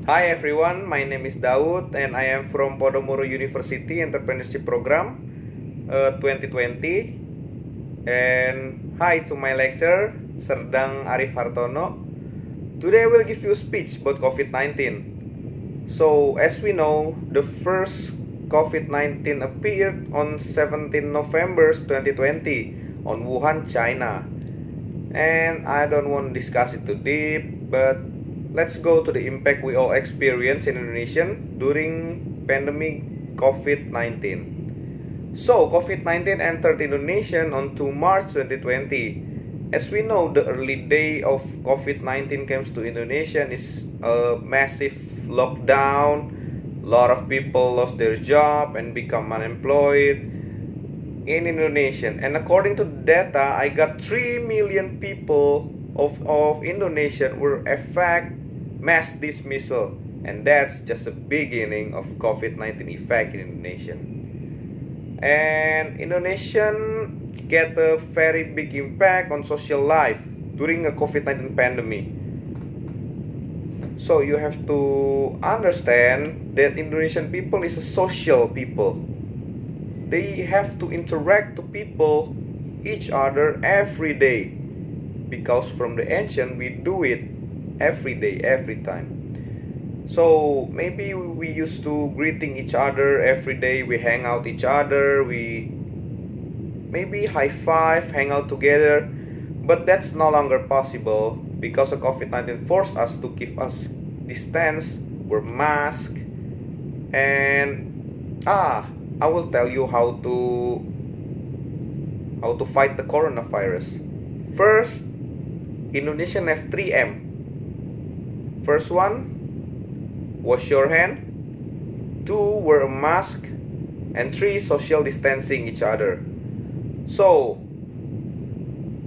Hi everyone, my name is Daud and I am from Podomoro University Entrepreneurship Program 2020. And hi to my lecturer, Serdang Arif Hartono. Today I will give you a speech about COVID-19. So as we know, the first COVID-19 appeared on 17 November 2020 on Wuhan, China. And I don't want to discuss it too deep, but let's go to the impact we all experience in Indonesia during pandemic COVID-19. So, COVID-19 entered Indonesia on 2 March 2020. As we know, the early day of COVID-19 comes to Indonesia is a massive lockdown. A lot of people lost their job and become unemployed in Indonesia. And according to data, I got 3 million people of Indonesia were affected mass dismissal, and that's just a beginning of COVID-19 effect in Indonesia. And Indonesian get a very big impact on social life during a COVID-19 pandemic. So you have to understand that Indonesian people is a social people. They have to interact to people, each other every day, because from the ancient we do it every day, every time. So maybe we used to greeting each other every day, we hang out each other, we maybe high five, hang out together, but that's no longer possible because of COVID-19 forced us to keep us distance, wear mask, and I will tell you how to fight the coronavirus. First, Indonesian have 3M. First one, wash your hand. 2, wear a mask. And 3, social distancing each other. So,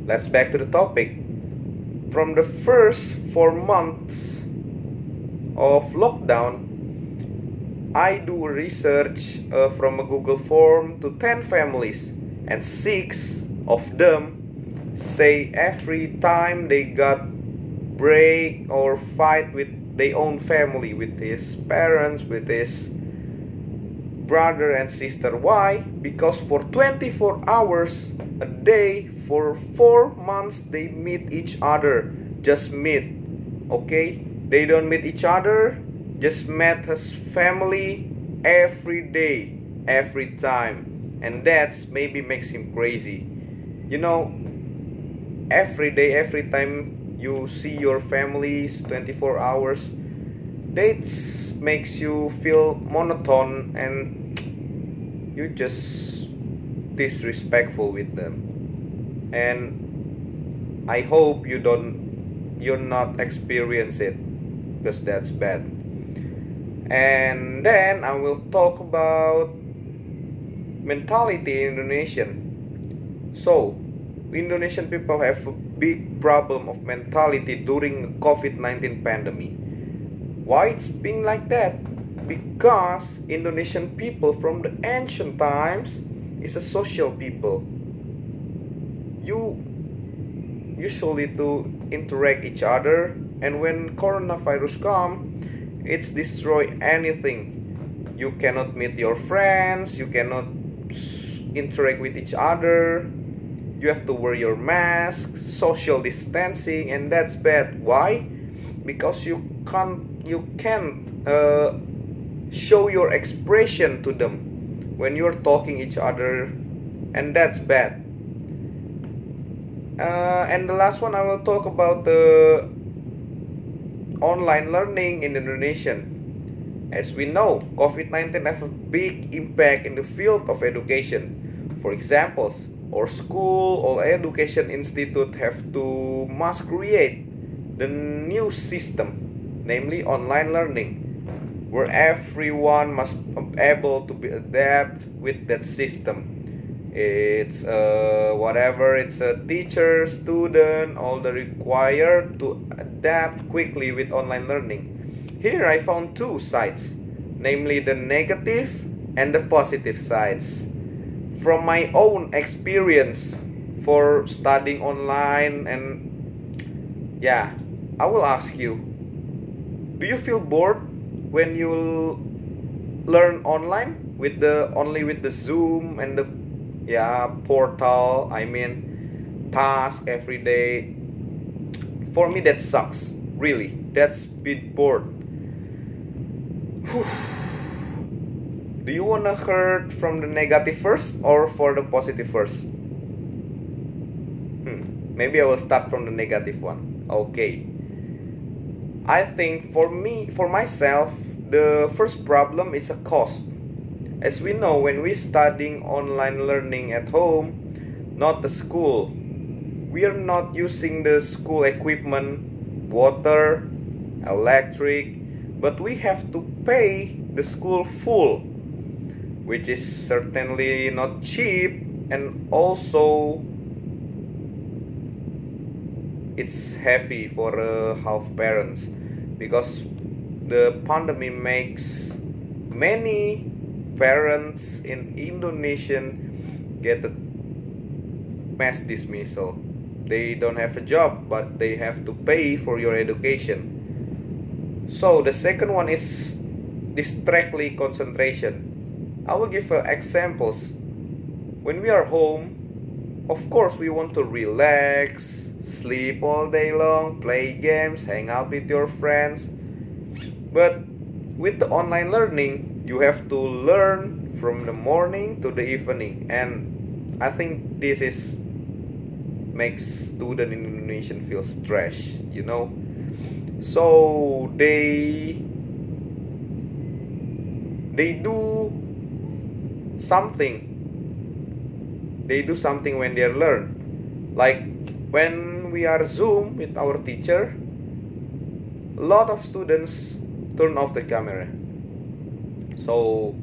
let's back to the topic. From the first 4 months of lockdown, I do research from a Google form to 10 families, and 6 of them say every time they got break or fight with their own family, with his parents, with his brother and sister. Why? Because for 24 hours a day for 4 months they meet each other, just meet, okay? They don't meet each other, just met his family every day, every time. And that's maybe makes him crazy. You know, every day, every time you see your families 24 hours, that makes you feel monotone and you just disrespectful with them. And I hope you're not experience it, because that's bad. And then I will talk about mentality in Indonesian. So, Indonesian people have a big problem of mentality during the COVID-19 pandemic. Why it's been like that? Because Indonesian people from the ancient times is a social people. You usually to interact each other, and when coronavirus come, it's destroy anything. You cannot meet your friends, you cannot interact with each other, you have to wear your mask, social distancing, and that's bad. Why? Because you can't show your expression to them when you're talking each other, and that's bad. And the last one, I will talk about the online learning in Indonesia. As we know, COVID-19 have a big impact in the field of education. For examples, or school or education institute have to must create the new system, namely online learning, where everyone must be able to be adapt with that system. It's whatever, it's a teacher, student, all the required to adapt quickly with online learning. Here I found 2 sides, namely the negative and the positive sides. From my own experience for studying online, and yeah, I will ask you, Do you feel bored when you learn online with the Zoom and the portal, task every day? For me that sucks, really. That's bit bored. Do you wanna hear from the negative first or for the positive first? Maybe I will start from the negative one. Okay. I think for myself, the first problem is a cost. As we know, when we studying online learning at home, not the school, we are not using the school equipment, water, electric, but we have to pay the school full, which is certainly not cheap, and also it's heavy for half parents, because the pandemic makes many parents in Indonesia get a mass dismissal. They don't have a job, but they have to pay for your education. So the second one is distractly concentration. I will give examples. When we are home, of course we want to relax, sleep all day long, play games, hang out with your friends. But with the online learning, you have to learn from the morning to the evening, and I think this makes student in Indonesia feel stressed, So they do something. They do something when they learn. Like when we are Zoom with our teacher, a lot of students turn off the camera, so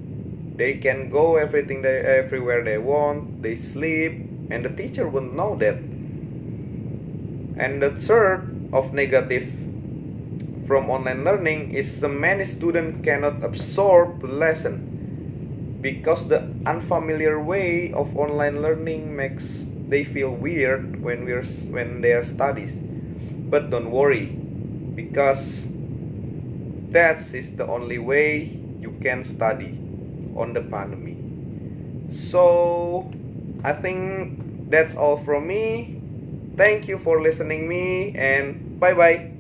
they can go everywhere they want. They sleep, and the teacher won't know that. And the third of negative from online learning is many students cannot absorb the lesson, because the unfamiliar way of online learning makes they feel weird when they are studies. But don't worry, because that is the only way you can study on the pandemic. So I think that's all from me. Thank you for listening me, and bye bye.